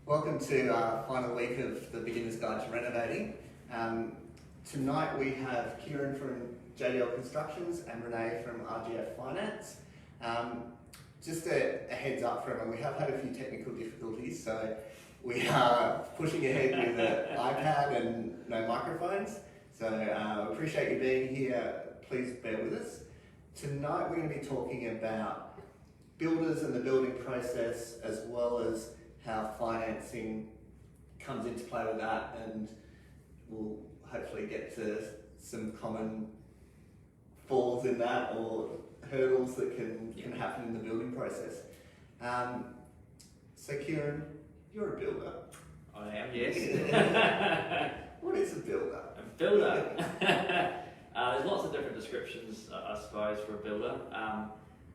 Welcome to our final week of the Beginner's Guide to Renovating. Tonight we have Kieran from JDL Constructions and Renee from RGF Finance. Just a heads up for everyone, we have had a few technical difficulties, so we are pushing ahead with an iPad and no microphones. So appreciate you being here, please bear with us. Tonight we're going to be talking about builders and the building process, as well as how financing comes into play with that, and we'll hopefully get to some common falls in that or hurdles that can happen in the building process. So Kieran, you're a builder. I am, yes. What is a builder? A builder? There's lots of different descriptions, I suppose, for a builder.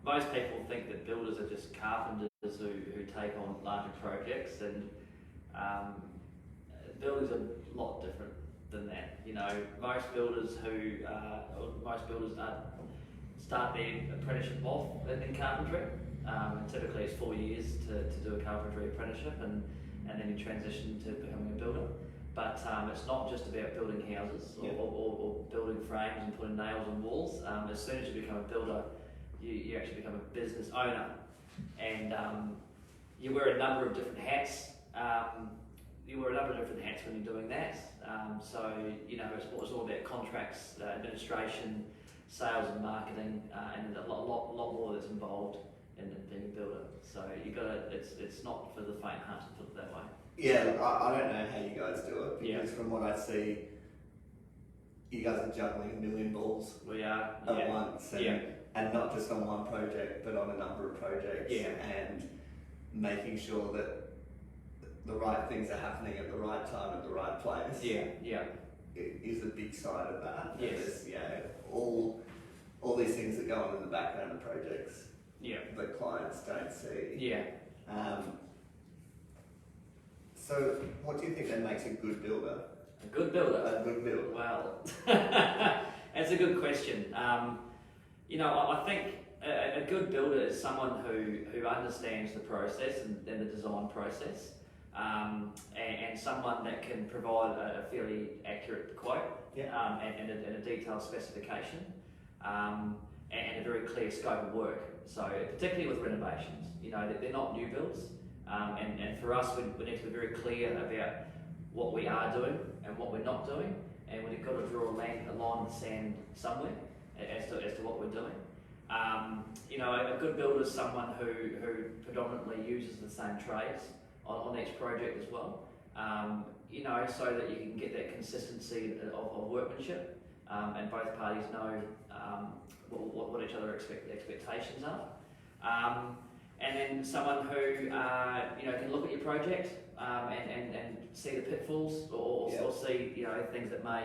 Most people think that builders are just carpenters who take on larger projects, and builders are a lot different than that. You know, most builders start their apprenticeship off in carpentry. Typically it's 4 years to do a carpentry apprenticeship, and then you transition to becoming a builder. But it's not just about building houses or building frames and putting nails on walls. As soon as you become a builder, you actually become a business owner, and you wear a number of different hats. When you're doing that. So you know, it's all about contracts, administration, sales and marketing, and a lot more that's involved in being a builder. So it's not for the faint-hearted, put it that way. Yeah, look, I don't know how you guys do it, because from what I see, you guys are juggling a million balls We are at once, and not just on one project, but on a number of projects, and making sure that the right things are happening at the right time at the right place. It is a big side of that. Yes. All these things that go on in the background of projects that clients don't see. So what do you think then makes a good builder? A good builder? A good builder. Well, that's a good question. You know, I think a good builder is someone who understands the process and the design process, and someone that can provide a fairly accurate quote and a detailed specification, and a very clear scope of work. So particularly with renovations, you know, they're not new builds, and for us we need to be very clear about what we are doing and what we're not doing, and we've got to draw a line in the sand somewhere as to what we're doing. You know, a good builder is someone who predominantly uses the same trades on each project as well. You know, so that you can get that consistency of workmanship, and both parties know what each other's expectations are. And then someone who you know, can look at your project and see the pitfalls or see, you know, things that may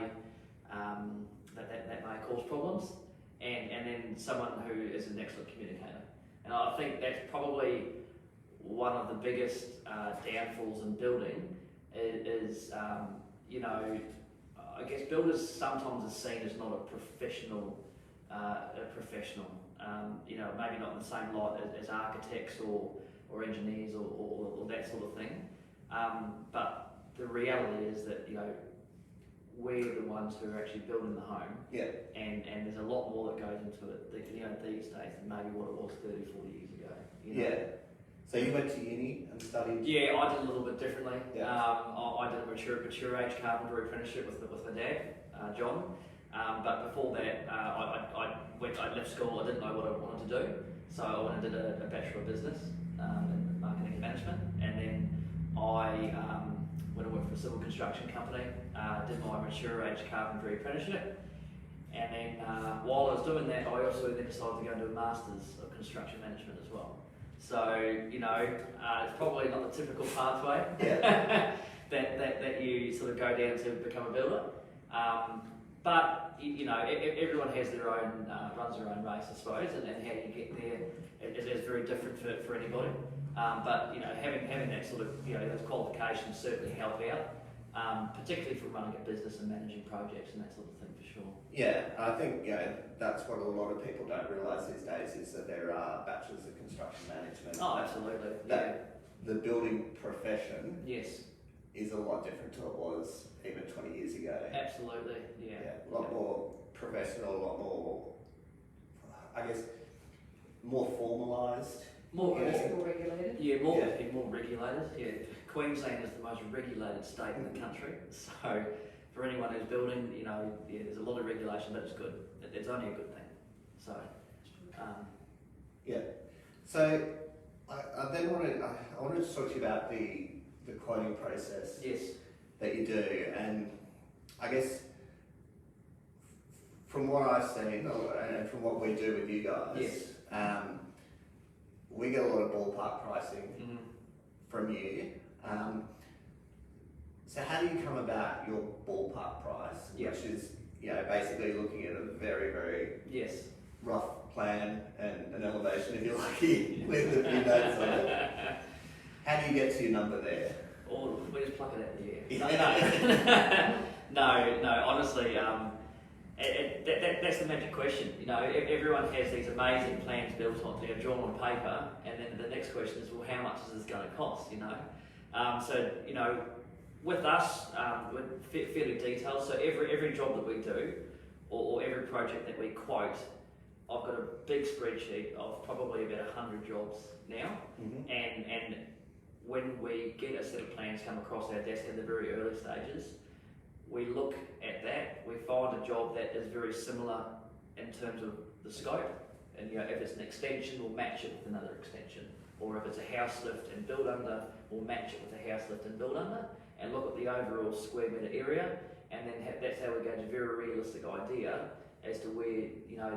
that may cause problems, and then someone who is an excellent communicator. And I think that's probably one of the biggest downfalls in building is you know, I guess builders sometimes are seen as not a professional. You know, maybe not in the same light as architects or engineers or that sort of thing. But the reality is that, you know, we're the ones who are actually building the home. And there's a lot more that goes into it, you know, these days than maybe what it was 30, 40 years ago. You know? So you went to uni and studied? Yeah, I did a little bit differently. I did a mature age carpentry apprenticeship with my dad, John. But before that, I left school. I didn't know what I wanted to do, so I went and did a Bachelor of Business in Marketing and Management, and then I went and worked for a civil construction company, did my mature age carpentry apprenticeship, and then while I was doing that, I also then decided to go and do a Masters of Construction Management as well. So, you know, it's probably not the typical pathway that you sort of go down to become a builder. But you know, everyone has their own, runs their own race, I suppose, and how you get there is very different for anybody. But you know, having that sort of, you know, those qualifications certainly help out, particularly for running a business and managing projects and that sort of thing, for sure. Yeah, I think that's what a lot of people don't realise these days, is that there are bachelors of construction management. Oh, absolutely. the building profession Yes, is a lot different to what it was even 20 years ago. absolutely. Yeah. A lot more professional, a lot more, I guess, more formalised. More, Yeah. More regulated. yeah, more regulated. Yeah, Queensland is the most regulated state in the country. So, for anyone who's building, yeah, there's a lot of regulation, but it's good. It's only a good thing. So, Yeah. So I then wanted to talk to you about the quoting process yes, that you do, and I guess from what I've seen and from what we do with you guys, yes, we get a lot of ballpark pricing mm-hmm. from you. So how do you come about your ballpark price, Yeah. which is basically looking at a very, very yes. rough plan and an elevation if you're lucky with a few notes on it. How do you get to your number there? Or we just pluck it out of the air. No, honestly, that's the magic question. Everyone has these amazing plans built on, drawn on paper, and then the next question is, well, how much is this going to cost? With us, we're fairly detailed. So every job that we do, or every project that we quote, I've got a big spreadsheet of probably about 100 jobs now, Mm-hmm. and when we get a set of plans come across our desk in the very early stages, we look at that, we find a job that is very similar in terms of the scope, and if it's an extension, we'll match it with another extension, or if it's a house lift and build under, we'll match it with a house lift and build under, and look at the overall square metre area, and then that's how we get a very realistic idea as to where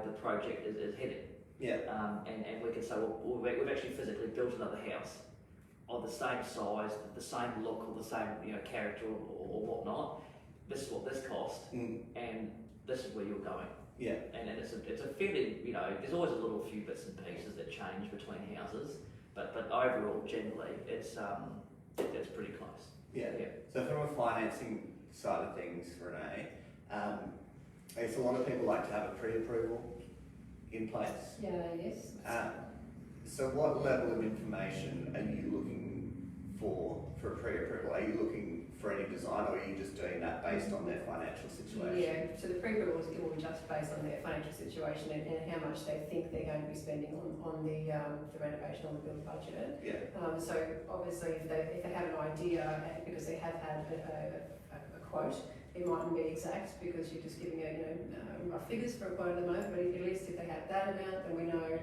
the project is heading. Yeah. And we can say, well, we've actually physically built another house of the same size, the same look, or the same character or whatnot. This is what this cost, and this is where you're going. Yeah. And it's a fairly there's always a little few bits and pieces that change between houses, but overall generally it's pretty close. Yeah. Yeah. So from a financing side of things, Renee, I guess a lot of people like to have a pre-approval in place. Yeah, yes. So what level of information are you looking for a pre-approval? Are you looking for any design, or are you just doing that based on their financial situation? Yeah, so the pre-approval is all just based on their financial situation and how much they think they're going to be spending on the renovation on the build budget. Yeah. So obviously if they have an idea, because they have had a quote, it mightn't be exact because you're just giving rough figures for a quote at the moment, but at least if they have that amount, then we know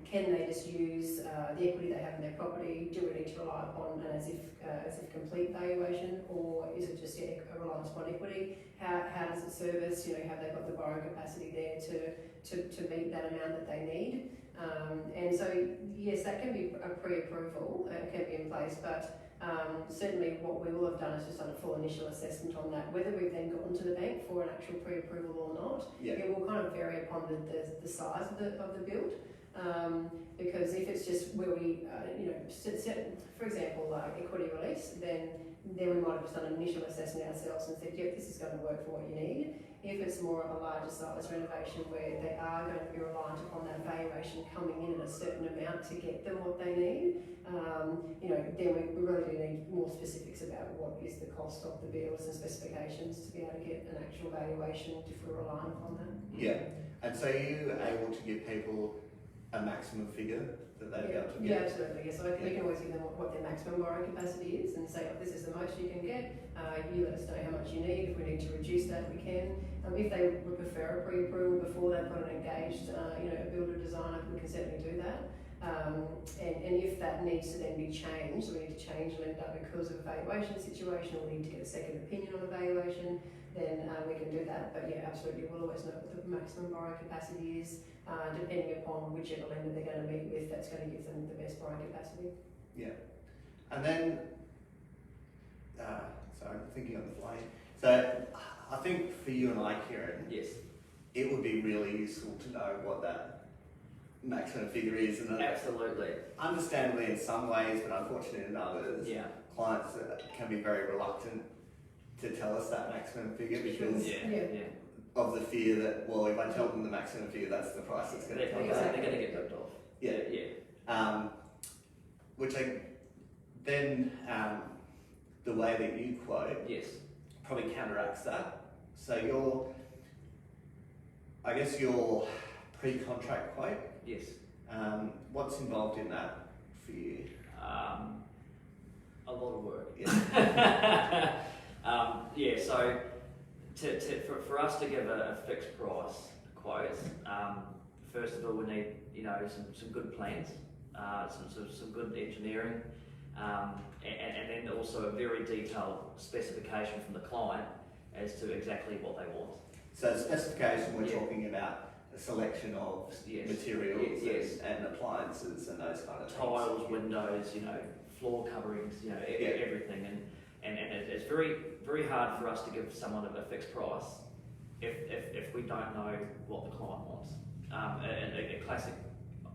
can they just use the equity they have in their property, do we need to rely upon an as if complete valuation, or is it just a reliance upon equity? How does it service? Have they got the borrowing capacity there to meet that amount that they need? And so yes, that can be a pre-approval, can be in place, but certainly what we will have done is just done a full initial assessment on that. Whether we've then gone to the bank for an actual pre-approval or not, it will kind of vary upon the size of the build. Because if it's just where we, for example, equity release, then we might have just done an initial assessment ourselves and said, yep, this is going to work for what you need. If it's more of a larger size renovation where they are going to be reliant upon that valuation coming in at a certain amount to get them what they need, then we really do need more specifics about what is the cost of the builds and specifications to be able to get an actual valuation if we're relying upon that. Yeah. And so are you able to give people a maximum figure that they'd be able to get? Yeah, absolutely. Yeah, so we can always give them what their maximum borrowing capacity is and say, this is the most you can get. You let us know how much you need. If we need to reduce that, we can. If they would prefer a pre-approval before they've got an engaged, a builder designer, we can certainly do that. And if that needs to then be changed, we need to change lender because of a valuation situation, or we need to get a second opinion on a valuation, then we can do that. But yeah, absolutely, we'll always know what the maximum borrowing capacity is, depending upon whichever lender they're going to meet with, that's going to give them the best borrowing capacity. Yeah. And then, sorry, I'm thinking on the fly. So I think for you and I, Kieran, Yes. it would be really useful to know what that maximum figure is. And Absolutely. Understandably in some ways, but unfortunately in others, Yeah. clients can be very reluctant to tell us that maximum figure because Yeah. of the fear that, well, if I tell them the maximum figure, that's the price that's going to come They're back. going to get ripped off. Yeah. Yeah. Which then the way that you quote Yes. probably counteracts that. So your pre-contract quote, Yes. what's involved in that for you? A lot of work. Yeah. So for us to give a fixed price quote, first of all we need some good plans, some good engineering, and then also a very detailed specification from the client as to exactly what they want. So specification, we're Yeah. talking about a selection of Yes. materials Yes. and appliances and those kind of things. Tiles, windows, floor coverings, everything, and it's very very hard for us to give someone a fixed price if we don't know what the client wants. A classic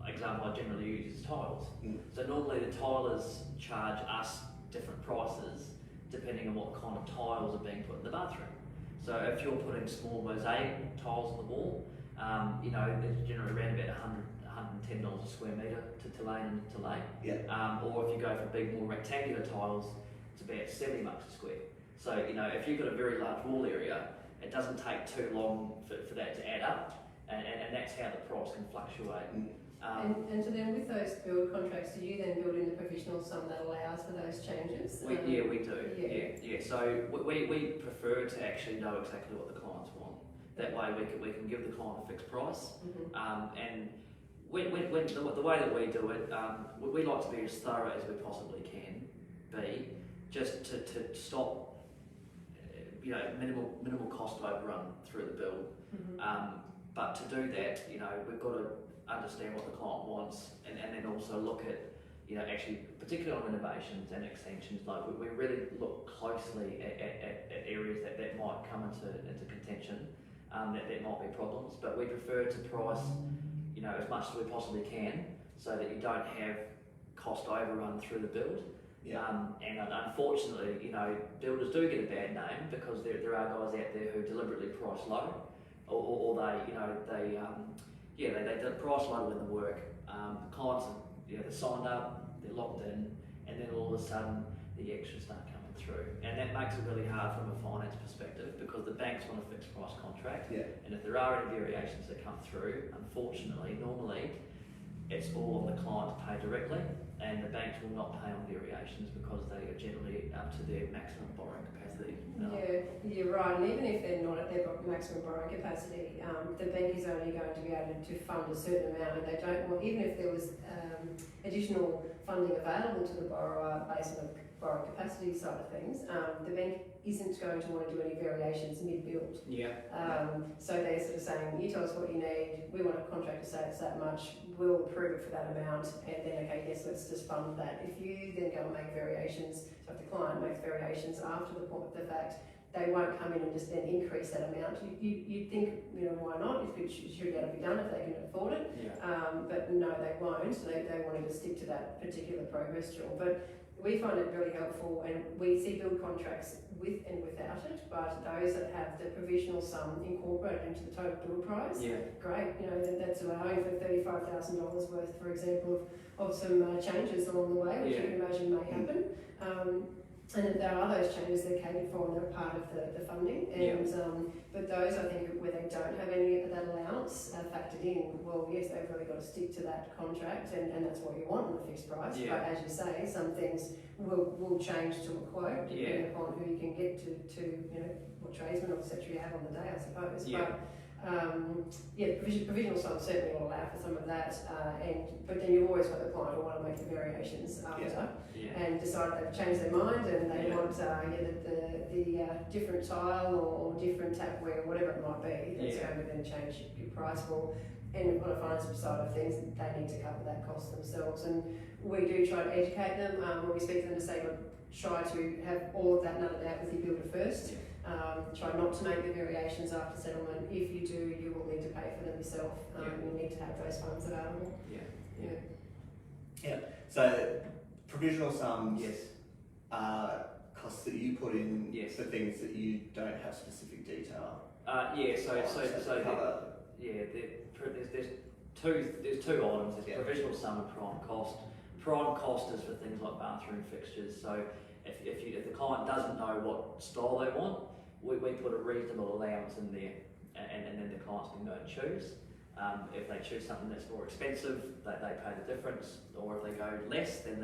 example I generally use is tiles. So normally the tilers charge us different prices depending on what kind of tiles are being put in the bathroom. So if you're putting small mosaic tiles on the wall, there's generally around about $110 a square metre to lay and to lay. Yeah. Or if you go for big, more rectangular tiles, it's about $70 a square. So if you've got a very large wall area, it doesn't take too long for that to add up, and that's how the price can fluctuate. And so then with those build contracts, do you then build in the provisional sum that allows for those changes? We do. Yeah. Yeah. So we prefer to actually know exactly what the clients want. That way we can give the client a fixed price. And when the way that we do it, we like to be as thorough as we possibly can be, just to stop minimal cost overrun through the build. But to do that, we've got to understand what the client wants, and then also look at, actually, particularly on renovations and extensions, like we really look closely at areas that might come into contention, that might be problems, but we prefer to price, as much as we possibly can, so that you don't have cost overrun through the build. And unfortunately, builders do get a bad name because there are guys out there who deliberately price low, or they price low in the work. The clients are, they're signed up, they're locked in, and then all of a sudden the extras start coming through, and that makes it really hard from a finance perspective because the banks want a fixed price contract, and if there are any variations that come through, unfortunately, normally it's all on the client to pay directly, and the banks will not pay on variations because they are generally up to their maximum borrowing capacity. Yeah, you're right. And even if they're not at their maximum borrowing capacity, the bank is only going to be able to fund a certain amount, and they don't want, even if there was additional funding available to the borrower based on the borrowing capacity side of things, the bank isn't going to want to do any variations mid-build. So they're sort of saying, you tell us what you need, we want a contract to say it's that much, we'll approve it for that amount, and then, okay, yes, let's just fund that. If you then go and make variations, so if the client makes variations after the fact, they won't come in and just then increase that amount. You'd think, why not? It should be able to be done if they can afford it. But no, they won't. They wanted to stick to that particular progress tool. But we find it really helpful, and we see build contracts with and without it, but those that have the provisional sum incorporated into the total build price, great, that's allowing for $35,000 worth, for example, of some changes along the way, which you can imagine may happen. And if there are those changes, they're catered for and they're part of the funding. But those, I think, where they don't have any of that allowance factored in, well, yes, they've really got to stick to that contract, and that's what you want in the fixed price. But as you say, some things will change to a quote, depending upon who you can get to what tradesman or etc. you have on the day, I suppose. Provisional sum certainly will allow for some of that, but then you've always got the client who want to make the variations after and decide they've changed their mind and they want the different tile or different tapware, whatever it might be, that's going to then change your price for. And on a finance side of things, they need to cover that cost themselves, and we do try to educate them when we speak to them to say, look, try to have all of that nutted out with your builder first. Try not to make the variations after settlement. If you do, you will need to pay for them yourself. You need to have those funds available. So provisional sums are costs that you put in for things that you don't have specific detail. There's two items. There's provisional sum and prime cost. Prime cost is for things like bathroom fixtures. So if the client doesn't know what style they want, we put a reasonable allowance in there, and then the clients can go and choose. If they choose something that's more expensive, they pay the difference, or if they go less, then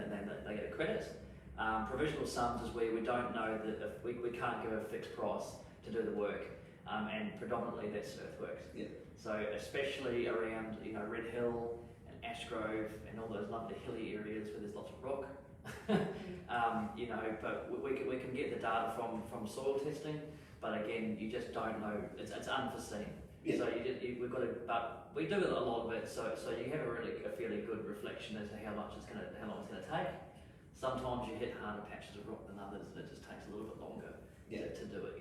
they get a credit. Provisional sums is where we don't know that if we can't give a fixed price to do the work, and predominantly that's earthworks. Yeah. So especially around Red Hill and Ashgrove and all those lovely hilly areas where there's lots of rock. But we can get the data from soil testing, but again, you just don't know. It's unforeseen. Yeah. So we've got to, but we do a lot of it. So you have a fairly good reflection as to how long it's going to take. Sometimes you hit harder patches of rock than others, and it just takes a little bit longer to do it.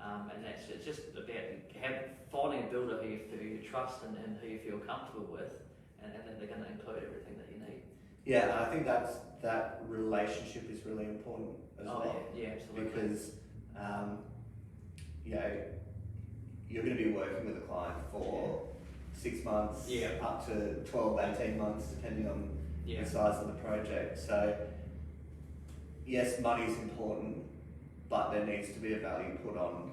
And it's just about finding a builder who you trust and who you feel comfortable with, and then they're going to include everything that you need. Yeah, and I think that relationship is really important as well. Yeah, absolutely. Because you're going to be working with a client for 6 months, up to 12, 18 months, depending on the size of the project. So yes, money is important, but there needs to be a value put on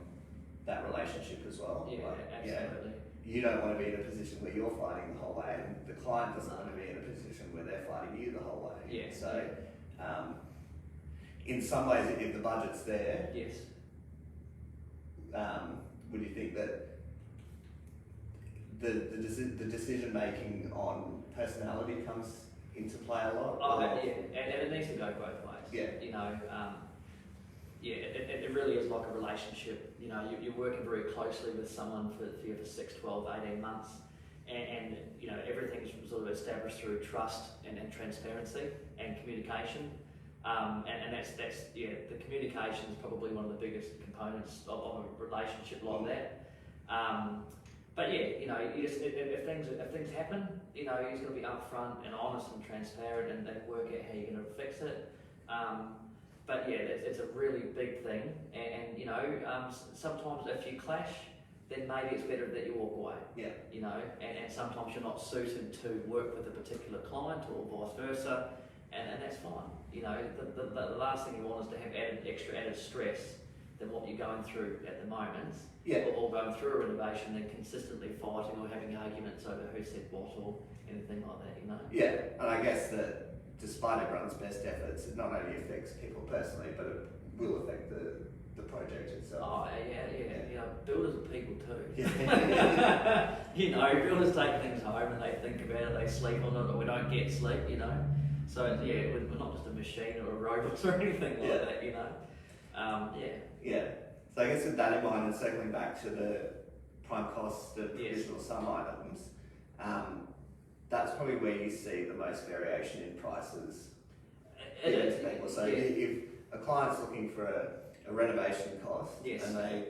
that relationship as well. Yeah, absolutely. You don't want to be in a position where you're fighting the whole way, and the client doesn't want to be in a position where they're fighting you the whole way. Yeah. So, in some ways, if the budget's there, yes. Would you think that the decision making on personality comes into play a lot? Yeah, and it needs to go both ways. Yeah. It really is like a relationship. You're working very closely with someone for 6, 12, 18 months, and everything's sort of established through trust and transparency and communication. And that's the communication is probably one of the biggest components of a relationship like that. But if things happen, you're just got to be upfront and honest and transparent, and work out how you're going to fix it. But it's a really big thing, and sometimes if you clash, then maybe it's better that you walk away. Yeah. And sometimes you're not suited to work with a particular client or vice versa, and that's fine. The last thing you want is to have added stress than what you're going through at the moment. Yeah. Or going through a renovation and consistently fighting or having arguments over who said what or anything like that. Yeah, and I guess that despite everyone's best efforts, it not only affects people personally, but it will affect the project itself. Oh yeah. Builders are people too. Yeah. Builders take things home and they think about it, they sleep on it, or we don't get sleep. So we're not just a machine or a robot or anything like that. Yeah. So I guess with that in mind, and circling back to the prime cost of provisional sum items, that's probably where you see the most variation in prices. It is. People. So if a client's looking for a renovation cost, and they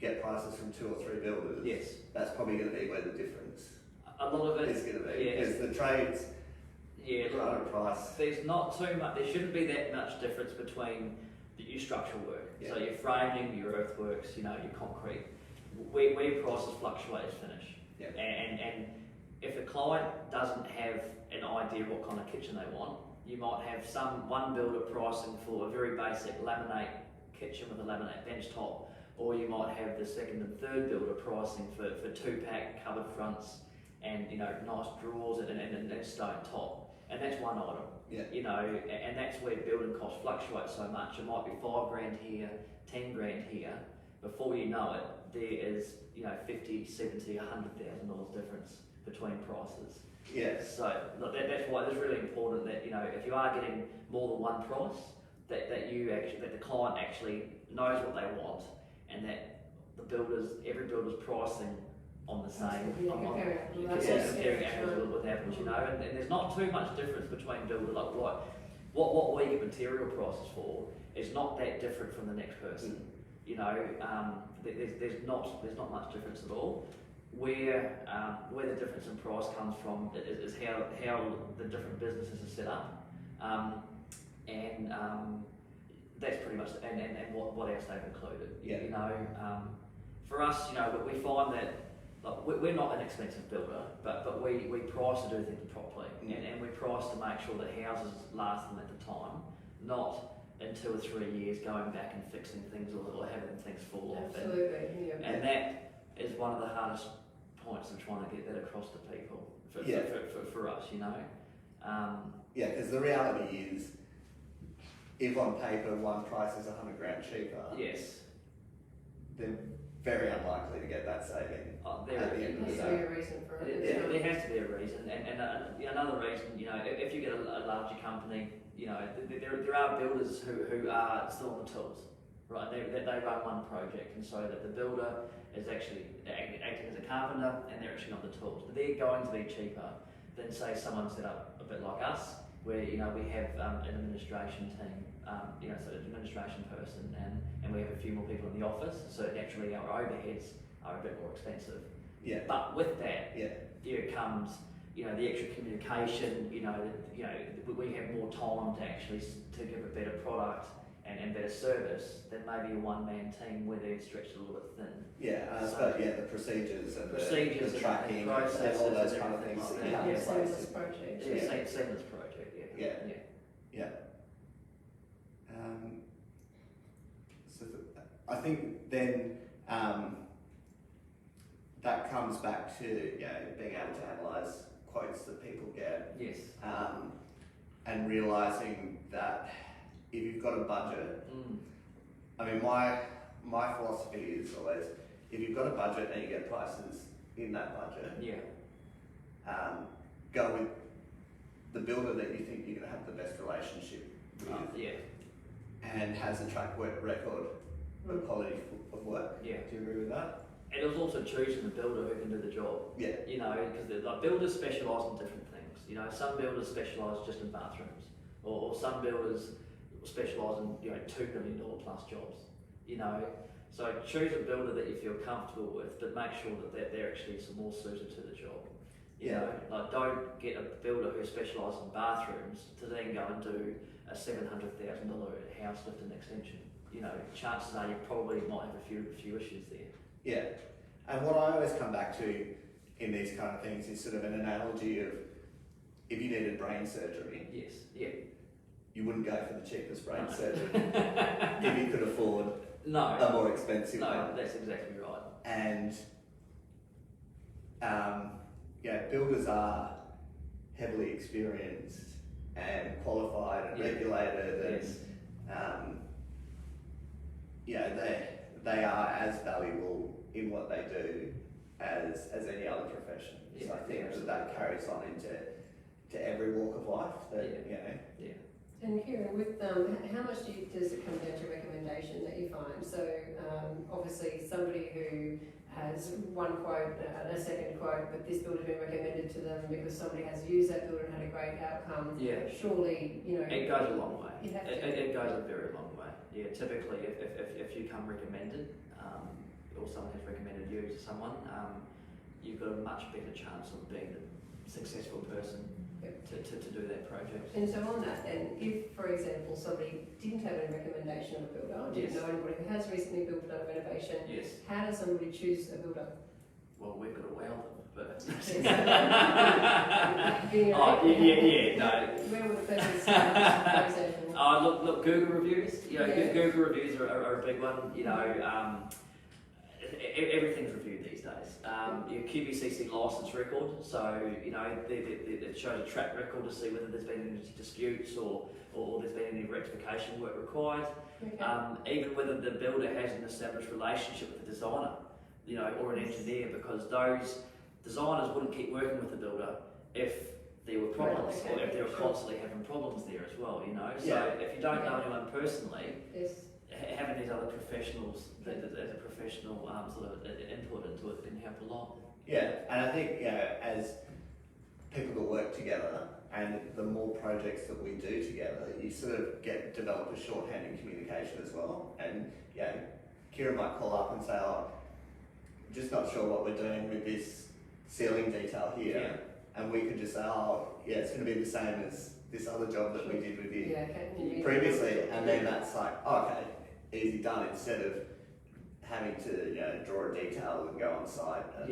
get prices from 2 or 3 builders, that's probably going to be where the difference a lot of it is going to be. Because the trades price. There's not too much. There shouldn't be that much difference between your structural work. So your framing, your earthworks, your concrete. Where prices fluctuate is finish. Yeah. And if the client doesn't have an idea of what kind of kitchen they want, you might have one builder pricing for a very basic laminate kitchen with a laminate bench top, or you might have the second and third builder pricing for 2-pack cupboard fronts and nice drawers and stone top. And that's one item. And that's where building costs fluctuate so much. It might be $5,000 here, $10,000 here. Before you know it, there is $50,000, $70,000, $100,000 difference between prices. Yes. So that's why it's really important that if you are getting more than one price, that the client actually knows what they want, and that every builder's pricing on the same. Comparing apples with apples, and there's not too much difference between builders. Like what we get material prices for is not that different from the next person. There's not much difference at all. Where the difference in price comes from is how the different businesses are set up, and that's pretty much and what else they've included. For us, we find that like we're not an expensive builder, but we price to do things properly, and we price to make sure that houses last them at the time, not in 2 or 3 years going back and fixing things or having things fall off. Absolutely, And that is one of the hardest points of trying to get that across to people for us, you know. Because the reality is, if on paper one price is $100,000 cheaper, yes, they're very unlikely to get that saving at the end of the there has to be day. a reason for it. There has to be a reason, and another reason, you know, if you get a larger company, you know, there are builders who are still on the tools, right? They run one project, and so that the builder is actually acting as a carpenter, and they're actually on the tools. But they're going to be cheaper than, say, someone set up a bit like us, where, you know, we have an administration team, you know, so an administration person, and we have a few more people in the office, so naturally our overheads are a bit more expensive. Yeah. But with that, Yeah. there comes, you know, the extra communication. You know, we have more time to actually to give a better product and better service than maybe a one-man team where they're stretched a little bit thin. Yeah, and I suppose the procedures and the tracking and processes all those and kind of everything things like that you that. have in Seamless place. project. Seamless project. Yeah. So I think then that comes back to, you know, being able to analyse quotes that people get. Yes. And realising that if you've got a budget, I mean, my philosophy is always, if you've got a budget and you get prices in that budget, go with the builder that you think you're going to have the best relationship with, and has a track record of quality of work. Yeah. Do you agree with that? And it was also choosing the builder who can do the job. Yeah. You know, because like builders specialise in different things. You know, some builders specialise just in bathrooms, or some builders specialise in, you know, $2 million plus jobs. You know, so choose a builder that you feel comfortable with, but make sure that they're actually more suited to the job. You know, like don't get a builder who specialises in bathrooms to then go and do a $700,000 house lift and extension. You know, chances are you probably might have a few issues there. Yeah, and what I always come back to in these kind of things is sort of an analogy of, if you needed brain surgery, Yes, yeah. you wouldn't go for the cheapest brain surgery if you could afford a more expensive one. No, that's exactly right. And builders are heavily experienced and qualified and regulated, and they are as valuable in what they do as any other profession. So I think that carries on into every walk of life. And Kieran, with how much does it come down to recommendation that you find? So obviously somebody who has one quote and a second quote, but this builder's been recommended to them because somebody has used that builder and had a great outcome. Yeah. Surely, you know. It goes a long way. You have to. It goes a very long way. Yeah. Typically, if you come recommended, or someone has recommended you to someone, you've got a much better chance of being the successful person to do that project. And so on that then, if for example somebody didn't have any recommendation of a builder, didn't know anybody who has recently built a renovation, how does somebody choose a builder? Well, we've got to wow them, but... Where would the person start, for example? Look, Google reviews. You know, Google reviews are a big one. You know, everything's reviewed these days. Your QBCC license record, so you know it shows a track record to see whether there's been any disputes or there's been any rectification work required. Even whether the builder has an established relationship with the designer, you know, or an engineer, because those designers wouldn't keep working with the builder if there were problems, or if they were constantly having problems there as well. You know, so if you don't know anyone personally. Having these other professionals as a professional sort of input into it can help a lot. Yeah, and I think as people that work together, and the more projects that we do together, you sort of develop a shorthand in communication as well. And Kieran might call up and say, "Oh, I'm just not sure what we're doing with this ceiling detail here," and we could just say, "Oh, yeah, it's going to be the same as this other job that we did with you previously," and then that's like, okay, easy done, instead of having to draw a detail and go on site and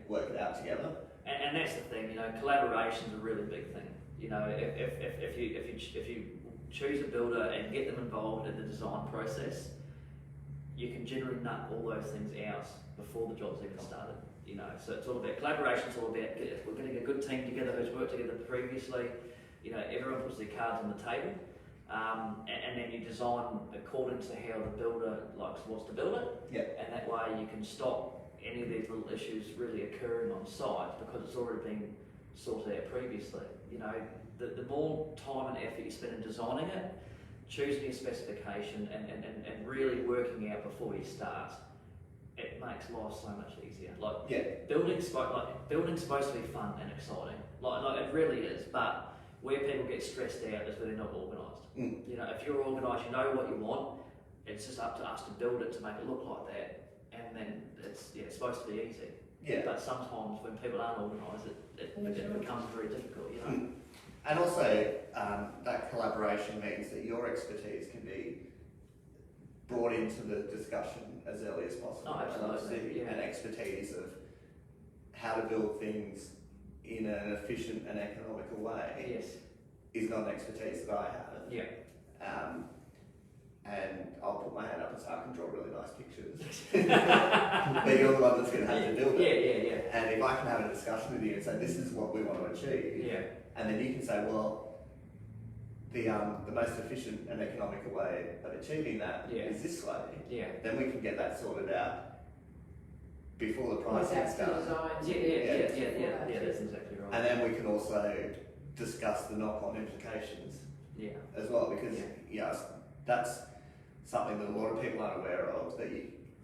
work it out together. And that's the thing, you know, collaboration's a really big thing. You know, if you choose a builder and get them involved in the design process, you can generally nut all those things out before the job's even started. You know, so it's all about collaboration. It's all about we're getting a good team together who's worked together previously. You know, everyone puts their cards on the table, and then you design according to how the builder wants to build it. Yeah. And that way you can stop any of these little issues really occurring on site because it's already been sorted out previously. You know, the more time and effort you spend in designing it, choosing your specification and really working out before you start, it makes life so much easier. Building's supposed to be fun and exciting. Like it really is, but where people get stressed out is when they're not organised. You know, if you're organised, you know what you want, it's just up to us to build it to make it look like that, and then it's supposed to be easy. Yeah. But sometimes when people aren't organised, it becomes very difficult, you know. And also, that collaboration means that your expertise can be brought into the discussion as early as possible. Oh, absolutely. And expertise of how to build things in an efficient and economical way. Yes. Is not an expertise that I have. Yeah. And I'll put my hand up and say I can draw really nice pictures. But you're the one that's going to have to build it. Yeah. And if I can have a discussion with you and say this is what we want to achieve, and then you can say, well, the most efficient and economical way of achieving that is this way. Yeah. Then we can get that sorted out before the pricing starts. Yeah, that's exactly right. And then we can also discuss the knock-on implications as well, because that's something that a lot of people aren't aware of, that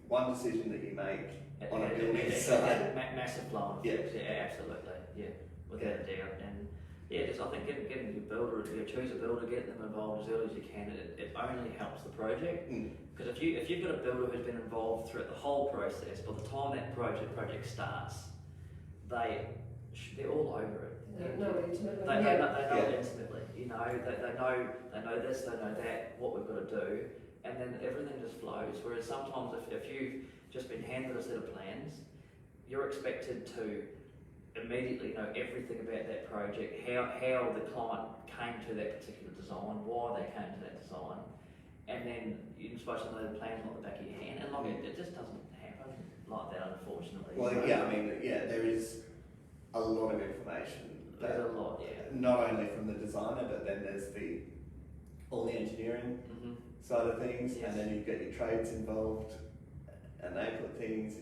one decision that you make on a building site. Massive flow of effects, absolutely, without a doubt. And just I think getting your builder, choose a builder, get them involved as early as you can, it only helps the project. Because if you've got a builder who's been involved throughout the whole process, by the time that project starts, they're all over it. They know it intimately. They know it intimately. You know, they know this, they know that, what we've got to do, and then everything just flows. Whereas sometimes if you've just been handed a set of plans, you're expected to immediately know everything about that project, how the client came to that particular design, why they came to that design, and then you're supposed to know the plans on the back of your hand, and it just doesn't happen like that, unfortunately. Well, there is a lot of information. There's a lot, Not only from the designer, but then there's all the engineering side of things, and then you've got your trades involved, and they put things.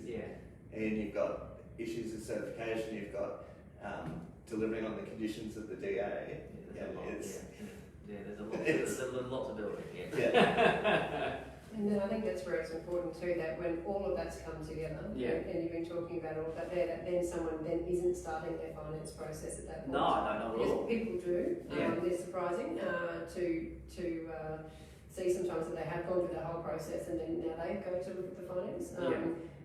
And you've got issues of certification. You've got delivering on the conditions of the DA. There's a lot to build. And then I think that's where it's important too, that when all of that's come together, and you've been talking about all of that there, that then someone then isn't starting their finance process at that point. No, not at all. Because people do. It's surprising to see sometimes that they have gone through that whole process and then now they go to look at the finance.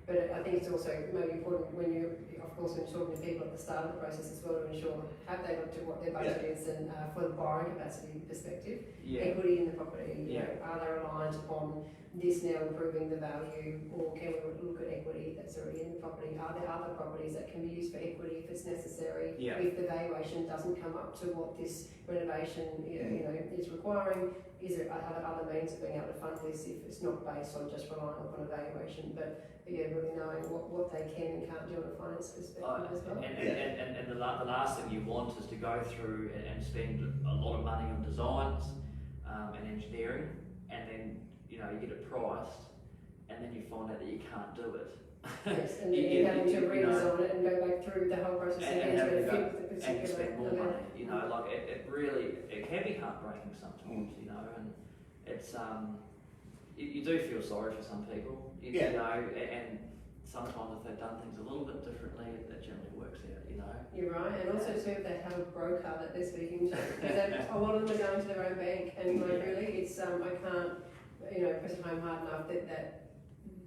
But I think it's also maybe important when you, of course, when talking to people at the start of the process as well, to ensure have they looked at what their budget is and for the borrowing capacity perspective, equity in the property, are they reliant upon this now improving the value, or can we look at equity that's already in the property? Are there other properties that can be used for equity if it's necessary? If the valuation doesn't come up to what this renovation is requiring, is there other means of being able to fund this if it's not based on just relying upon a valuation, but really knowing what they can and can't do on a finance perspective as well. And the last thing you want is to go through and spend a lot of money on designs and engineering, and then you get it priced, and then you find out that you can't do it. Yes, and then you're having to redesign it and go back through the whole process again to fit with the particular. And you spend more money. It can be heartbreaking sometimes, and it's you do feel sorry for some people, and sometimes if they've done things a little bit differently, it generally works out, You're right, and also too, if they have a broker that they're speaking to, because a lot of them are going to their own bank, and really, it's I can't, press home hard enough that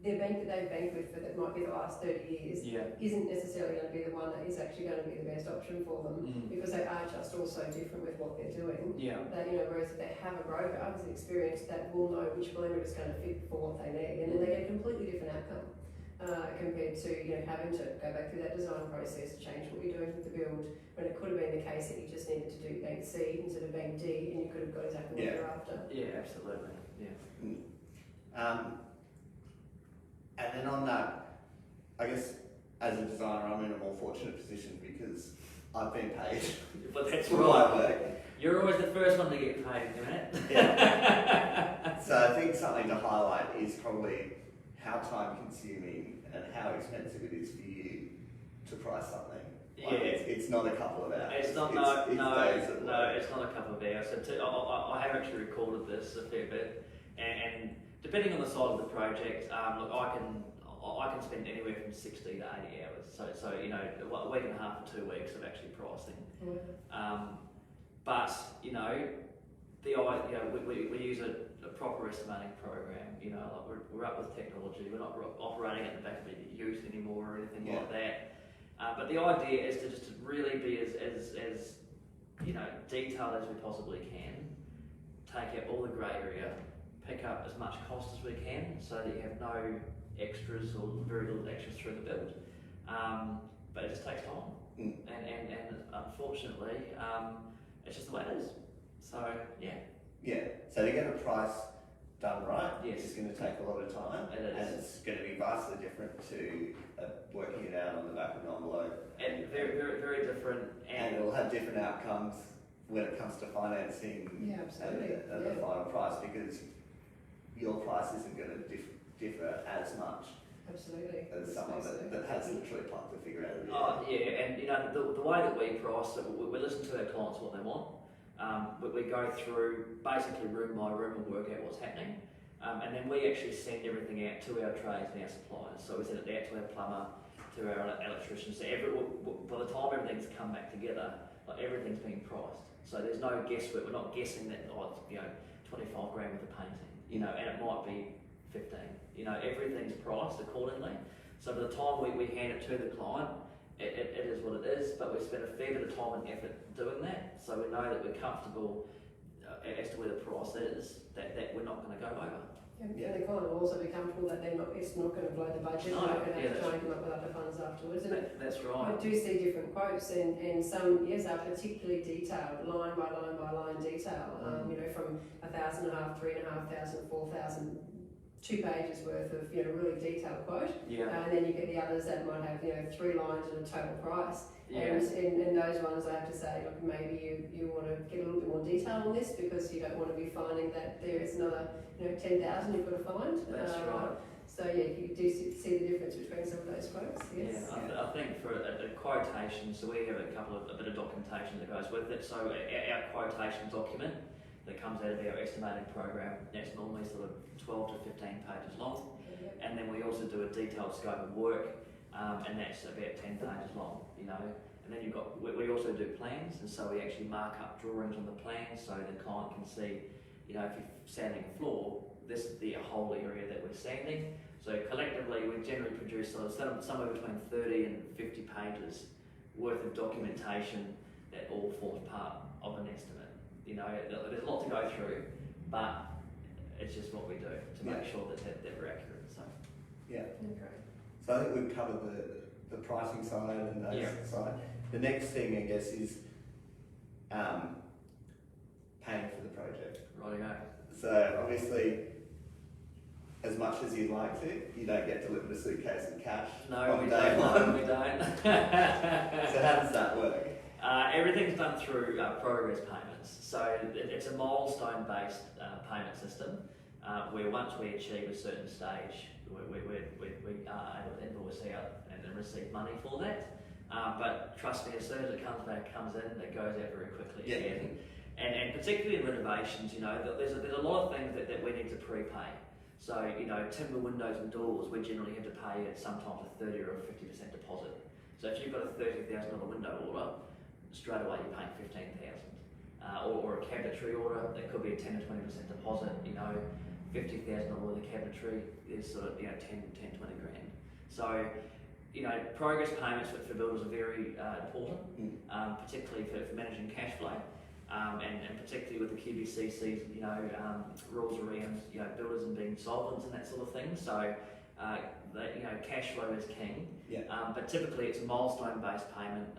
their bank that they've banked with for that might be the last 30 years isn't necessarily going to be the one that is actually going to be the best option for them because they are just also different with what they're doing. That, whereas if they have a broker who's experienced that will know which blender is going to fit for what they need, and then they get a completely different outcome. compared to having to go back through that design process, change what you're doing with the build, when it could have been the case that you just needed to do bank C instead of bank D, and you could have got exactly what you're after. Yeah, absolutely. Yeah. And then on that, I guess as a designer, I'm in a more fortunate position because I've been paid But that's for right. my work. You're always the first one to get paid, isn't it? Yeah. So I think something to highlight is probably how time consuming and how expensive it is for you to price something. Like it's not a couple of hours. It's not. It's days at work. It's not a couple of hours. So I have actually recorded this a fair bit, and depending on the size of the project, look, I can spend anywhere from 60 to 80 hours. So a week and a half to 2 weeks of actually pricing. But we use a proper estimating program. Like we're up with technology. We're not operating at the back of a ute anymore or anything like that. But the idea is to just really be as detailed as we possibly can. Take out all the grey area. Pick up as much cost as we can, so that you have no extras or very little extras through the build. But it just takes time, and unfortunately, it's just the way it is. So So to get a price done right, yes, it's going to take a lot of time, it is. and it's going to be vastly different to working it out on the back of an envelope. And very, very, very different. And it'll have different outcomes when it comes to financing and the final price, because your price isn't going to differ as much as someone that has literally plucked the figure out of the Oh yeah, and the way that we price it, we listen to our clients what they want. We go through basically room by room and work out what's happening, and then we actually send everything out to our trades and our suppliers. So we send it out to our plumber, to our electrician. So by the time everything's come back together, like everything's been priced. So there's no guesswork. We're not guessing that it's 25 grand with the painting, and it might be 15. Everything's priced accordingly. So by the time we hand it to the client, it is what it is, but we spend a fair bit of time and effort doing that, so we know that we're comfortable as to where the price is, that we're not going to go over. And the client will also be comfortable that it's not going to blow the budget, No, they're not going to have to try and come up with other funds afterwards. That's right. I do see different quotes, and some, are particularly detailed, line by line detail, from 1,500, 3,500, 4,000, 2 pages worth of really detailed quote, and then you get the others that might have 3 lines and a total price. And in those ones, I have to say, look, maybe you want to get a little bit more detail on this, because you don't want to be finding that there is another 10,000 you've got to find. That's right. So you do see the difference between some of those quotes. Yes. I think for a quotation, so we have a bit of documentation that goes with it. So our quotation document that comes out of our estimating program, that's normally sort of 12 to 15 pages long, and then we also do a detailed scope of work, and that's about 10 pages long, and then we also do plans, and so we actually mark up drawings on the plans so the client can see, if you're sanding a floor, this is the whole area that we're sanding. So collectively we generally produce somewhere between 30 and 50 pages worth of documentation that all forms part of an estimate. There's a lot to go through, but it's just what we do to make sure that we're accurate. So So I think we've covered the pricing side and those side. The next thing, I guess, is paying for the project. Rightio. So obviously, as much as you'd like to, you don't get delivered a suitcase of cash on day one. We don't. So how does that work? Everything's done through progress payments. So it's a milestone-based payment system where once we achieve a certain stage, we are able to invoice out and then receive money for that. But trust me, as soon as it comes in, it goes out very quickly again. And particularly in renovations, there's a lot of things that we need to prepay. So, timber windows and doors, we generally have to pay sometimes a 30 or a 50% deposit. So if you've got a $30,000 window order, straight away you're paying $15,000. Or a cabinetry order, that could be a 10 to 20% deposit. $50,000 worth of cabinetry is sort of 10, 20 grand. So, progress payments for builders are very important, particularly for managing cash flow. And particularly with the QBCC's, rules around, builders and being solvents and that sort of thing. So cash flow is king. Yeah. But typically it's a milestone-based payment.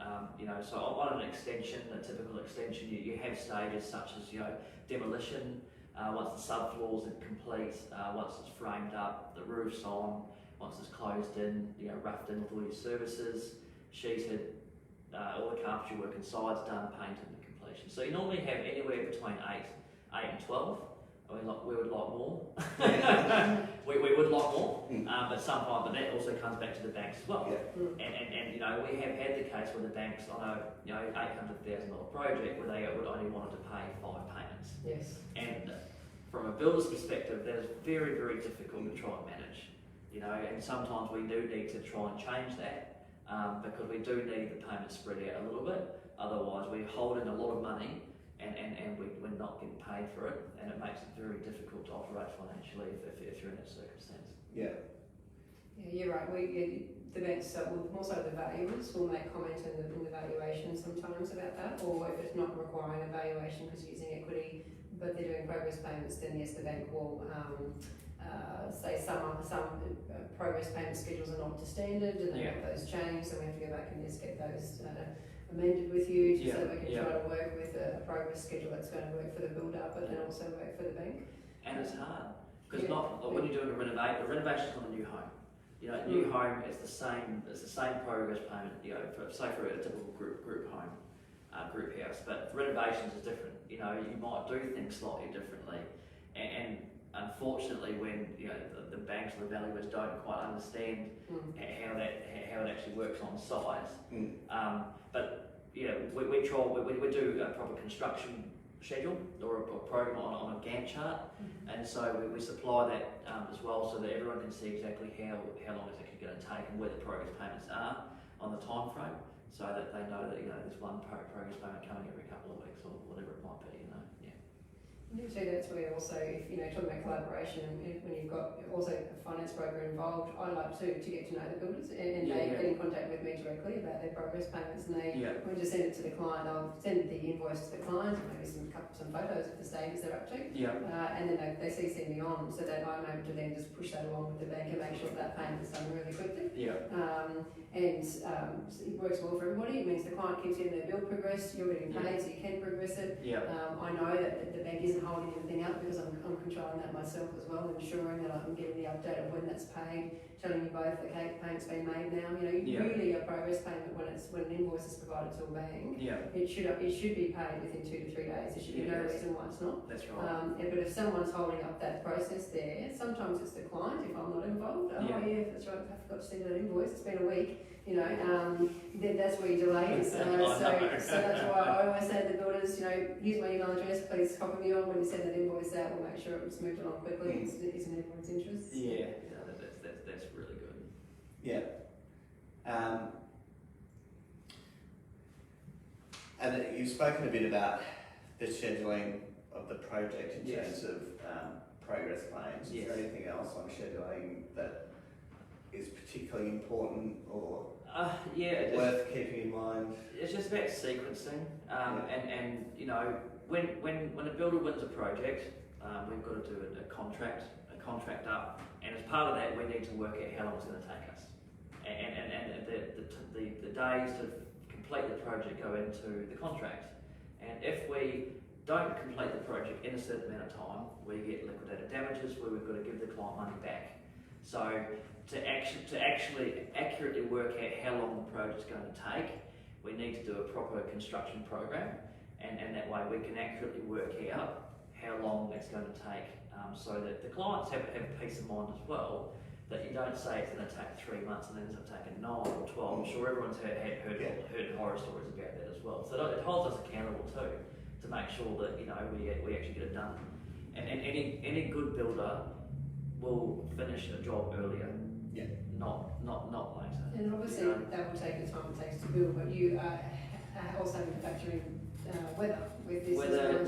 So on an extension, a typical extension, you have stages such as demolition. Once the subfloors are complete, once it's framed up, the roof's on, once it's closed in, roughed in with all your services, sheeted, all the carpentry work inside's done, painted and completion. So you normally have anywhere between 8 and 12. I mean, we would like more. we would like more, but sometimes, but that also comes back to the banks as well. Yeah. And we have had the case where the banks on a $800,000 project where they would only wanted to pay 5 payments. Yes. And from a builder's perspective, that is very, very difficult to try and manage. And sometimes we do need to try and change that because we do need the payments spread out a little bit. Otherwise, we're holding a lot of money and we're not getting paid for it, and it makes it very difficult to operate financially if you're in that circumstance. Yeah. Yeah, you're right. The banks, more so the valuers, will make comment in the valuation sometimes about that, or if it's not requiring a valuation because you're using equity, but they're doing progress payments, then yes, the bank will say some progress payment schedules are not to standard, and they have those changed, so we have to go back and just get those amended with you, so that we can try to work with a progress schedule that's going to work for the builder, but then also work for the bank. And it's hard because when you're doing a renovation is not a new home. New home is the same. It's the same progress payment. For a typical group home, group house. But renovations is different. You might do things slightly differently, and unfortunately, when the banks or the valuers don't quite understand how it actually works on site. But we do a proper construction schedule or a program on a Gantt chart, and so we supply that as well, so that everyone can see exactly how long it's actually going to take and where the progress payments are on the time frame, so that they know that there's one progress payment coming every couple of weeks or whatever it might be. So that's where also, if talking about collaboration, when you've got also a finance broker involved, I like to get to know the builders, and they get in contact with me directly about their progress payments, and they we just send it to the client. I'll send the invoice to the client, and maybe some photos of the stages they're up to, and then they CC me on, so that I'm able to then just push that along with the bank and make sure that payment is done really quickly. It works well for everybody. It means the client keeps getting their bill progress, you're getting paid, so you can progress it. I know that the bank isn't holding anything up because I'm controlling that myself as well, ensuring that I'm getting the update of when that's paid, telling you both the payment's been made now. Really a progress payment when an invoice is provided to a bank, it should be paid within 2 to 3 days. There should be no reason why it's not. That's right. But if someone's holding up that process there, sometimes it's the client if I'm not involved. That's right, I forgot to send that invoice, it's been a week. Then that's where you delay it. So that's why I always say to the builders, use my email address, please copy me on when you send that invoice out. We'll make sure it's moved along quickly. It's in everyone's interest. That's really good. Yeah. And you've spoken a bit about the scheduling of the project in terms of progress claims. Is there anything else on scheduling that is particularly important or worth keeping in mind? It's just about sequencing, and when a builder wins a project, we've got to do a contract up, and as part of that, we need to work out how long it's going to take us, and the days to complete the project go into the contract, and if we don't complete the project in a certain amount of time, we get liquidated damages where we've got to give the client money back. So to actually accurately work out how long the project's going to take, we need to do a proper construction program, and that way we can accurately work out how long it's going to take, so that the clients have peace of mind as well, that you don't say it's going to take 3 months and then ends up taking 9 or 12. I'm sure everyone's heard horror stories about that as well. So it holds us accountable too, to make sure that we actually get it done. And any good builder will finish a job earlier, not later. And obviously that will take the time it takes to build, but you are also factoring weather with this. Weather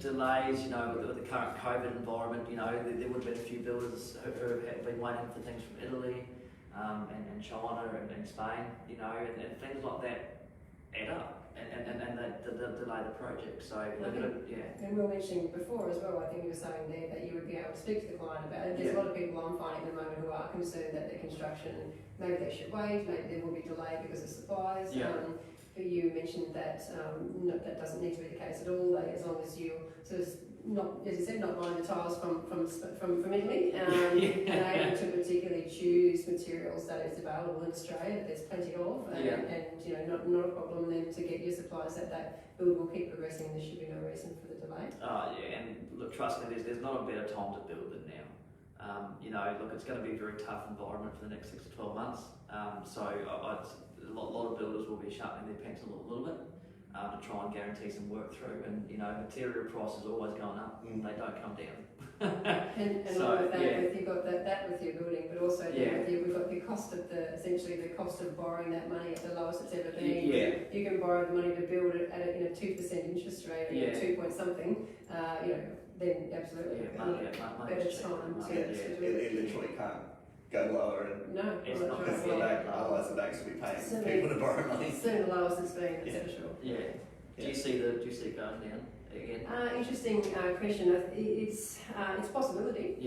delays, with the current COVID environment, there would have been a few builders who have been waiting for things from Italy and China and Spain, and things like that add up. and they delay the project. So they're going to, yeah. And we were mentioning before as well, I think you were saying there that you would be able to speak to the client about it. There's a lot of people I'm finding at the moment who are concerned that their construction, maybe they should wait, maybe there will be delayed because of supplies. But you mentioned that that doesn't need to be the case at all. As long as you sort of not, as you said, not buying the tiles from Italy, and able to particularly choose materials that is available in Australia, that there's plenty of, and you know, not a problem then to get your supplies that build will keep progressing. There should be no reason for the delay. And look, trust me, there's not a better time to build than now. You know, look, it's going to be a very tough environment for the next 6 to 12 months. So a lot of builders will be sharpening their pencil a little bit to try and guarantee some work through. And you know, material prices are always going up; they don't come down. and so, along with that, you've got that with your building, but also we've got the cost of essentially the cost of borrowing that money at the lowest it's ever been. You can borrow the money to build it at a 2% interest rate, or 2 point something. You know, then absolutely better time to do it. It literally can't go lower, and it's not because otherwise the banks will be paying people to borrow money. Certainly the lowest it's been, that's for sure. Do you see it going down again? Interesting question. It's a possibility.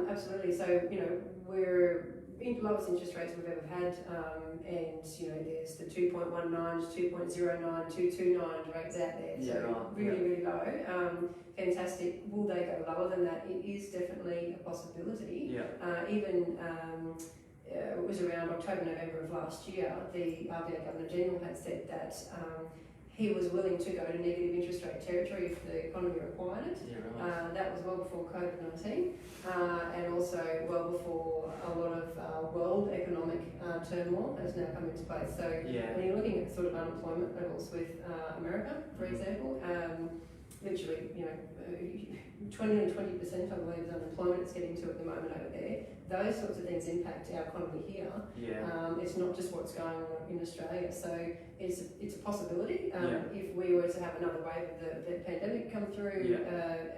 Absolutely. So you know, we're in the lowest interest rates we've ever had, and you know, there's the 2.19, 2.09, 2.29 rates out there. So really low. Fantastic. Will they go lower than that? It is definitely a possibility. Even it was around October, November of last year, the RBA Governor General had said that he was willing to go to negative interest rate territory if the economy required it. That was well before COVID-19, and also well before a lot of world economic turmoil has now come into place. So when you're looking at sort of unemployment levels with America, for example, literally, you know, 20% I believe is unemployment it's getting to at the moment over there. Those sorts of things impact our economy here. It's not just what's going on in Australia. So it's a possibility. If we were to have another wave of the pandemic come through,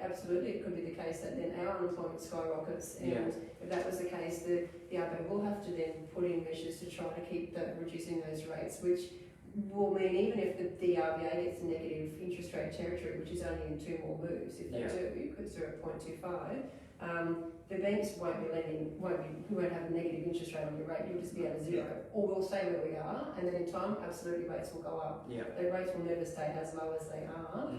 absolutely it could be the case that then our unemployment skyrockets. And if that was the case, the RBA will have to then put in measures to try to keep reducing those rates, which will mean even if the RBA gets negative interest rate territory, which is only in 2 more moves, if they do, because they're at 0.25, the banks won't be lending, we won't have a negative interest rate on your rate, you'll just be at a zero. Or we'll stay where we are, and then in time, absolutely rates will go up. The rates will never stay as low as they are,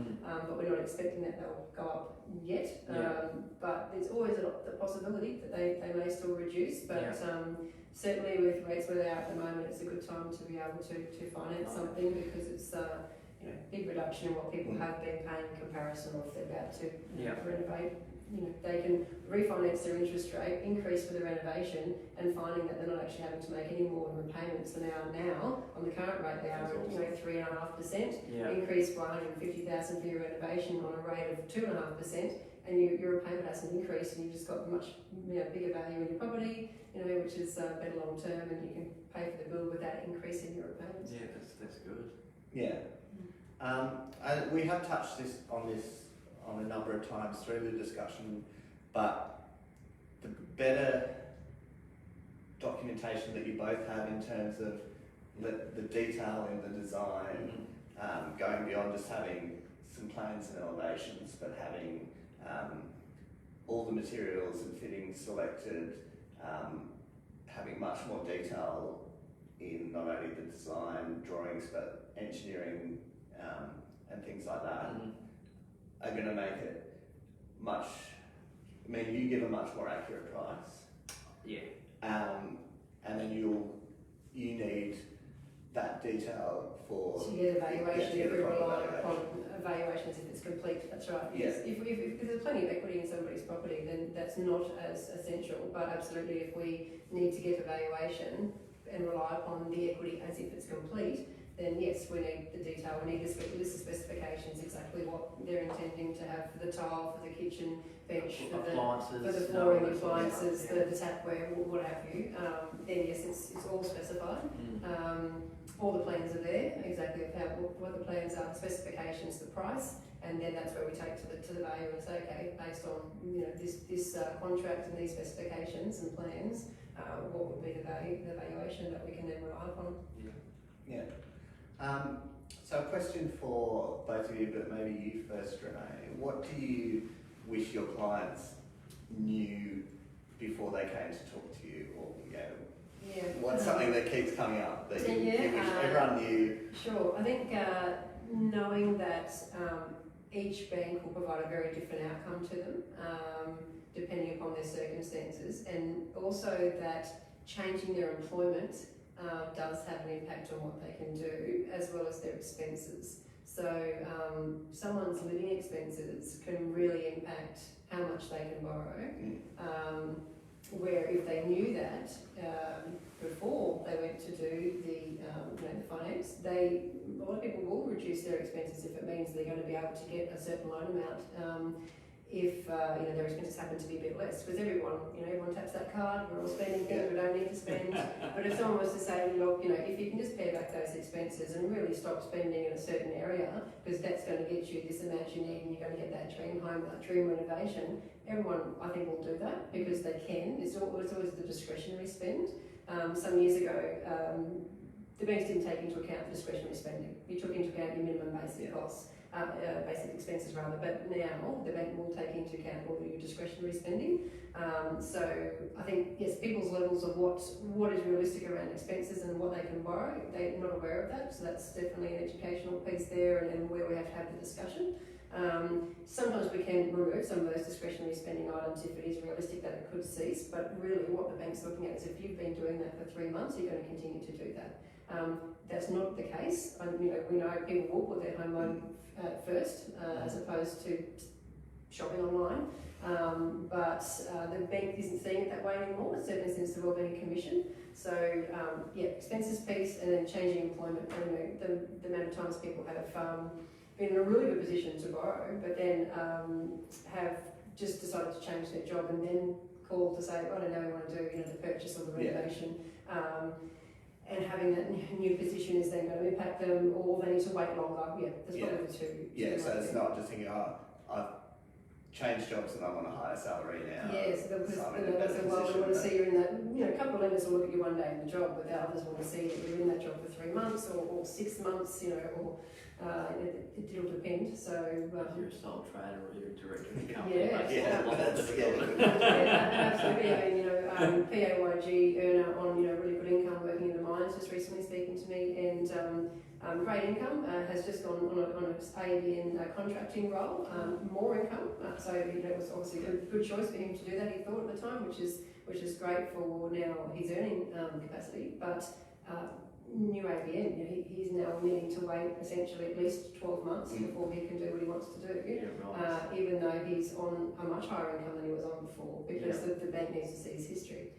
but we're not expecting that they'll go up yet. But there's always the possibility that they may still reduce, but certainly with rates where they are at the moment, it's a good time to be able to finance something, because it's you know, big reduction in what people have been paying in comparison, or if they're about to renovate. You know, they can refinance their interest rate, increase for the renovation, and finding that they're not actually having to make any more repayments than they are now. On the current rate, they are at 3.5%. Increase by 150,000 for your renovation on a rate of 2.5%, and your repayment hasn't increased, and you've just got much bigger value in your property. You know, which is better long term, and you can pay for the bill without increasing your repayments. That's good. We have touched on this a number of times through the discussion, but the better documentation that you both have in terms of the detail in the design, going beyond just having some plans and elevations, but having all the materials and fittings selected, having much more detail in not only the design drawings but engineering and things like that are going to make it much. I mean, you give a much more accurate price. And then you need that detail for. So you get evaluation. If we rely upon evaluations if it's complete, that's right. Yes. If there's plenty of equity in somebody's property, then that's not as essential. But absolutely, if we need to get evaluation and rely upon the equity as if it's complete, then yes, we need the detail. We need the list of specifications, exactly what they're intending to have for the tile, for the kitchen bench, for the flooring, appliances, the tapware, what have you. Then yes, it's all specified. All the plans are there, exactly what the plans are, the specifications, the price, and then that's where we take to the value and say, okay, based on this contract and these specifications and plans, what would be the valuation that we can then rely upon. So a question for both of you, but maybe you first, Renee. What do you wish your clients knew before they came to talk to you, or what's something that keeps coming up that you wish everyone knew? Sure, I think knowing that each bank will provide a very different outcome to them, depending upon their circumstances, and also that changing their employment does have an impact on what they can do, as well as their expenses. So someone's living expenses can really impact how much they can borrow. Where if they knew that before they went to do the finance, a lot of people will reduce their expenses if it means they're going to be able to get a certain loan amount. If their expenses happen to be a bit less, because everyone taps that card, we're all spending things we don't need to spend. But if someone was to say, look, if you can just pay back those expenses and really stop spending in a certain area, because that's going to get you this amount you need, and you're going to get that dream home, that dream renovation, everyone I think will do that because they can. It's always the discretionary spend. Some years ago, the banks didn't take into account the discretionary spending. You took into account your minimum basic costs. Basic expenses rather, but now the bank will take into account all your discretionary spending. So I think, yes, people's levels of what is realistic around expenses and what they can borrow, they're not aware of that, so that's definitely an educational piece there and where we have to have the discussion. Sometimes we can remove some of those discretionary spending items if it is realistic that it could cease, but really what the bank's looking at is if you've been doing that for 3 months, you're going to continue to do that. That's not the case. We know people will put their home loan first, as opposed to shopping online. But the bank isn't seeing it that way anymore. It certainly seems to well being a commission. So expenses piece and then changing employment. The amount of times people have been in a really good position to borrow, but then have just decided to change their job and then called to say, I don't know what I want to do, the purchase or the renovation. And having that new position is then going to impact them, or they need to wait longer. That's probably the two. So it's not just thinking, I've changed jobs and I'm on a higher salary now. Yes, because we want to see you in that. A couple of lenders will look at you one day in the job, but the others want to see that you're in that job for 3 months or 6 months. Or it'll depend. So you're a sole trader or you're a director of the company. Absolutely. PAYG earner on really good income working in the mines just recently speaking to me, and great income, has just gone on its ABN contracting role, more income. So it was obviously a good choice for him to do that. He thought at the time, which is great for now his earning capacity, but. New ABN, he's now needing to wait essentially at least 12 months before he can do what he wants to do, even though he's on a much higher income than he was on before, because the bank needs to see his history.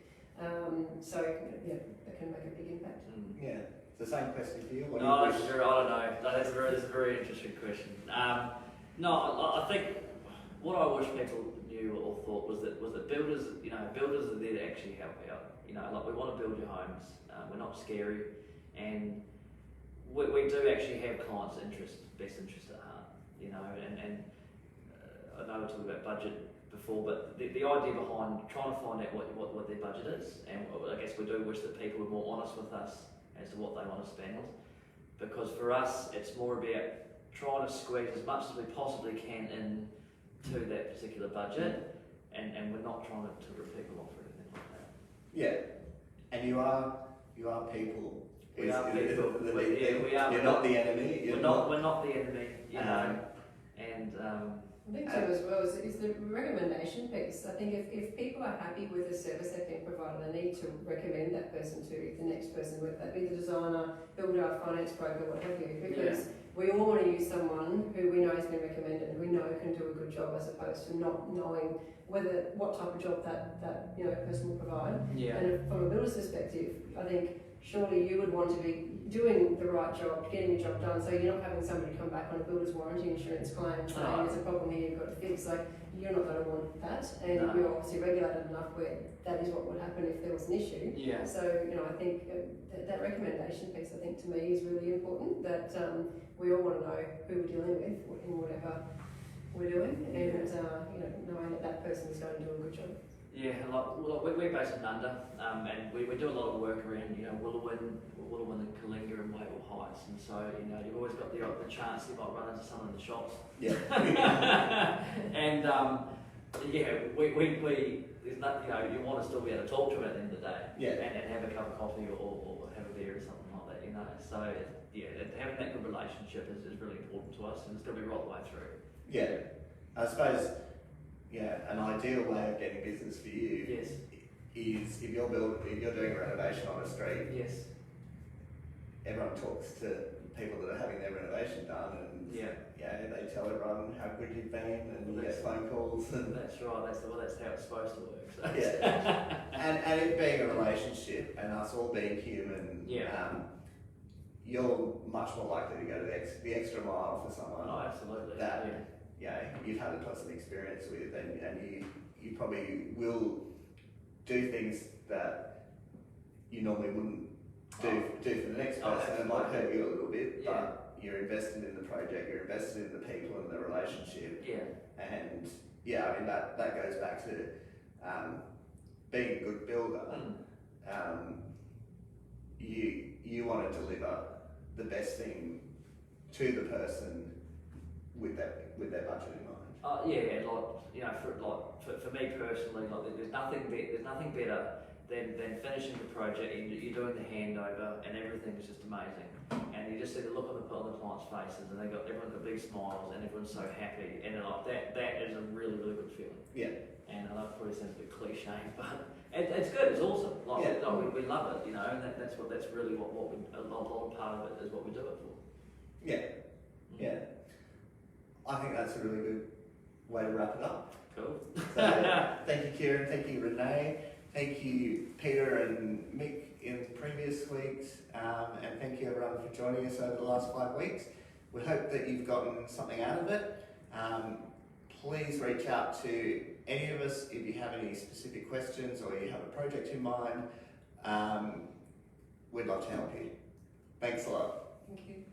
So that can make a big impact. It's the same question for you. I don't know. That's a very interesting question. I think what I wish people knew or thought was that builders are there to actually help out. We want to build your homes. We're not scary. And we do actually have clients' best interest at heart, and I know we talked about budget before, but the idea behind trying to find out what their budget is, and I guess we do wish that people were more honest with us as to what they want to spend, because for us it's more about trying to squeeze as much as we possibly can into that particular budget, and we're not trying to rip people off or anything like that. And you are people. We are people. You're not the enemy. We're not the enemy. I think too as well is the recommendation piece. I think if people are happy with the service they've been provided, they need to recommend that person to the next person, whether that be the designer, builder, finance broker, what have you, because we all want to use someone who we know has been recommended, who we know can do a good job, as opposed to not knowing what type of job that person will provide. And from a builder's perspective, I think surely you would want to be doing the right job, getting the job done, so you're not having somebody come back on a builder's warranty insurance claim saying there's a problem here you've got to fix. You're not going to want that, and we're obviously regulated enough where that is what would happen if there was an issue. So I think that recommendation piece, I think to me is really important, that we all want to know who we're dealing with in whatever we're doing, and knowing that person is going to do a good job. Yeah, we're based in Nunda, and we do a lot of work around, Willowin and Kalinga and Wavell Heights, and so, you've always got the chance you might run into someone in the shops. Yeah. And, there's not, you want to still be able to talk to them at the end of the day. Yeah. And have a cup of coffee or have a beer or something like that, so, having that good relationship is really important to us, and it's going to be right the way through. Yeah. I suppose, an ideal way of getting business for you Yes. is if you're doing a renovation on a street, Yes. everyone talks to people that are having their renovation done, and they tell everyone how good you've been, and you get phone calls. And That's right. That's how it's supposed to work. So. Yeah, and it being a relationship, and us all being human, you're much more likely to go to the extra mile for someone. Oh, absolutely. That you've had a pleasant experience with, and you probably will do things that you normally wouldn't do for the next person. It might hurt you a little bit, but you're invested in the project, you're invested in the people and the relationship. Yeah. And that goes back to being a good builder. You want to deliver the best thing to the person with their budget in mind. For me personally, there's nothing better than finishing the project. You're doing the handover, and everything is just amazing. And you just see the look on the client's faces, and everyone's got big smiles, and everyone's so happy. And that is a really, really good feeling. Yeah. And I know it probably sounds a bit cliche, but it's good. It's awesome. We love it, and that's really what we a lot of part of it is what we do it for. Yeah. Yeah. I think that's a really good way to wrap it up. Cool. So thank you, Kieran. Thank you, Renee. Thank you, Peter and Mick in previous weeks. And thank you, everyone, for joining us over the last 5 weeks. We hope that you've gotten something out of it. Please reach out to any of us if you have any specific questions or you have a project in mind. We'd love to help you. Thanks a lot. Thank you.